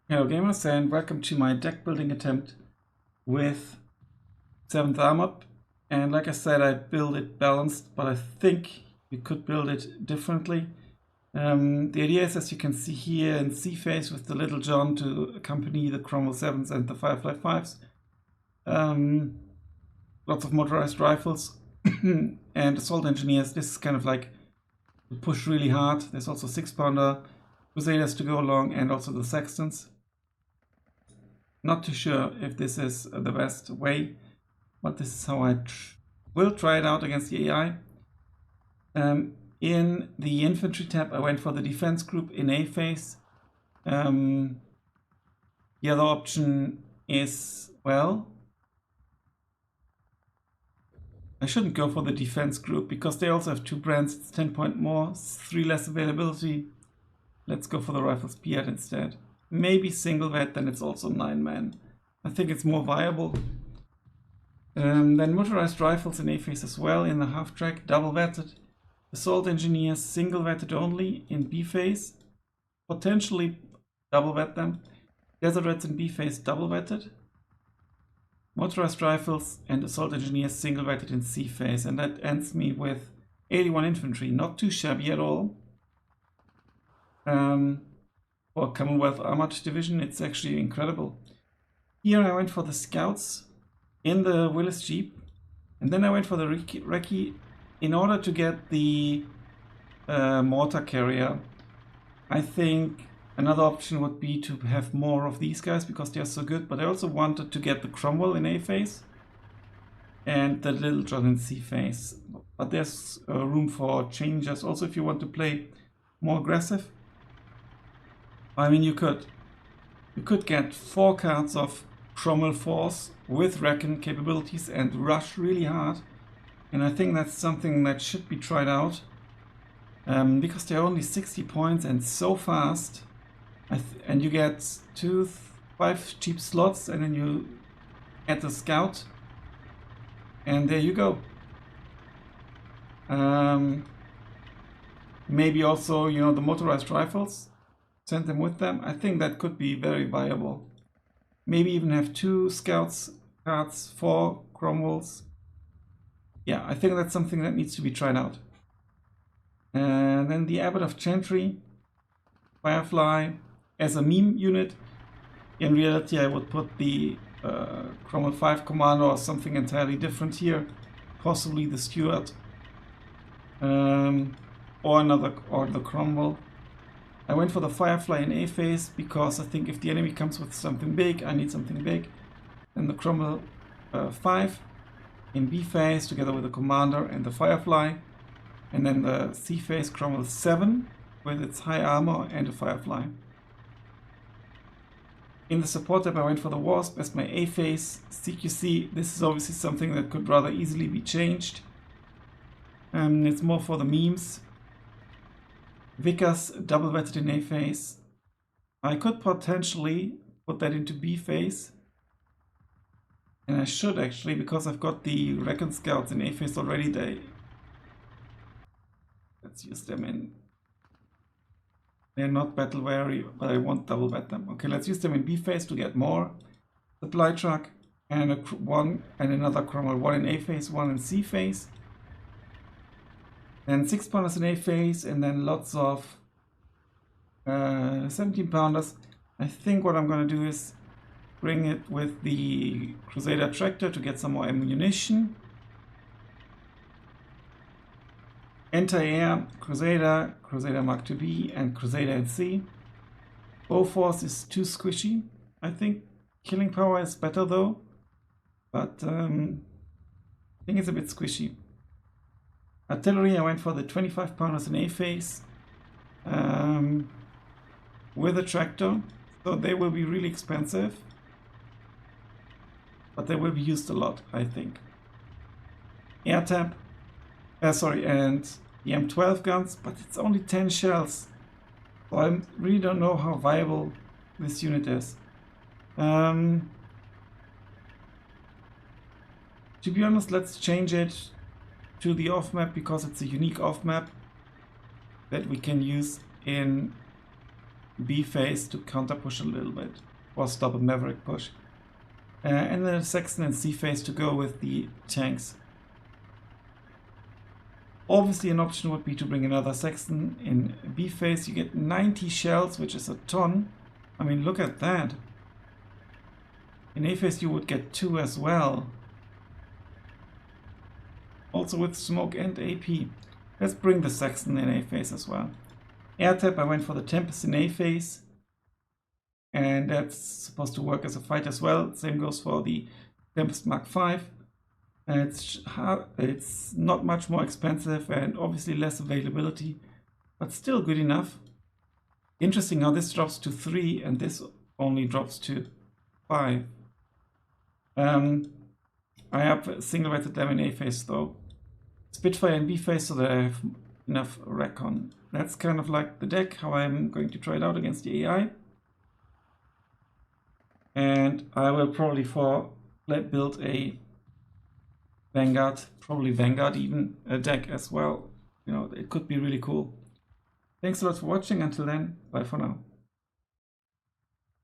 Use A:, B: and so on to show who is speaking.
A: Hello gamers and welcome to my deck building attempt with 7th Armoured. And like I said, I build it balanced, but I think you could build it differently. The idea is, as you can see here, in C phase with the Little John to accompany the Cromwell 7s and the Firefly 5s. Lots of motorized rifles and assault engineers. This is kind of like push really hard. There's also 6-pounder Crusaders to go along and also the Sextons. Not too sure if this is the best way, but this is how I will try it out against the AI. In the infantry tab, I went for the defense group in A phase. The other option is, well, I shouldn't go for the defense group because they also have 2 brands. It's 10 point more, 3 less availability. Let's go for the Rifles Piat instead. Maybe single vet, then it's also 9-man. I think it's more viable. Then motorized rifles in A phase as well in the half track, double vetted. Assault engineers single vetted only in B phase. Potentially double vet them. Desert rats in B phase double vetted. Motorized rifles and assault engineers single vetted in C phase, and that ends me with 81 infantry. Not too shabby at all. For Commonwealth Armored Division, it's actually incredible. Here I went for the scouts in the Willis Jeep, and then I went for the recce in order to get the mortar carrier. I think another option would be to have more of these guys because they are so good, but I also wanted to get the Cromwell in A phase and the Little John in C phase. But there's room for changes also if you want to play more aggressive. I mean, you could get 4 cards of Cromwell Force with Reckon capabilities and rush really hard, and I think that's something that should be tried out because they're only 60 points and so fast, and you get 5 cheap slots, and then you add the scout, and there you go. Maybe also, you know, the motorized rifles. Send them with them. I think that could be very viable. Maybe even have 2 scouts cards, 4 Cromwells. Yeah, I think that's something that needs to be tried out. And then the Abbot of Chantry, Firefly as a meme unit. In reality, I would put the Cromwell 5 commander or something entirely different here. Possibly the Stuart, or the Cromwell. I went for the Firefly in A phase because I think if the enemy comes with something big, I need something big. And the Cromwell 5 in B phase together with the Commander and the Firefly. And then the C phase Cromwell 7 with its high armor and a Firefly. In the support tab I went for the Wasp as my A phase CQC. This is obviously something that could rather easily be changed. It's more for the memes. Vickers double vetted in A phase. I could potentially put that into B phase. And I should actually, because I've got the Reckon Scouts in A phase already. Let's use them in. They're not battle weary, but I won't double vet them. Okay, let's use them in B phase to get more. Supply truck and another Cromwell. 1 in A phase, 1 in C phase. And 6-pounders in A phase, and then lots of 17-pounders. I think what I'm going to do is bring it with the Crusader tractor to get some more ammunition. Anti-air, Crusader, Crusader Mark IIB, and Crusader in C. Bowforce is too squishy, I think. Killing power is better though, but I think it's a bit squishy. Artillery, I went for the 25-pounders in A phase with a tractor, so they will be really expensive, but they will be used a lot, I think. Air tap, and the M12 guns, but it's only 10 shells, so I really don't know how viable this unit is. To be honest, let's change it to the off map because it's a unique off map that we can use in B phase to counter push a little bit or stop a Maverick push. And then a Saxon and C phase to go with the tanks. Obviously an option would be to bring another Saxon in B phase. You get 90 shells, which is a ton. I mean, look at that. In A phase you would get 2 as well. Also with smoke and AP. Let's bring the Saxon in A phase as well. Air tap, I went for the Tempest in A phase. And that's supposed to work as a fight as well. Same goes for the Tempest Mark V. It's not much more expensive and obviously less availability, but still good enough. Interesting how this drops to 3 and this only drops to 5. I have single-rated them in A phase though. Spitfire in B phase so that I have enough recon. That's kind of like the deck, how I'm going to try it out against the AI. And I will probably build a Vanguard, probably Vanguard even, a deck as well. You know, it could be really cool. Thanks a lot for watching. Until then, bye for now.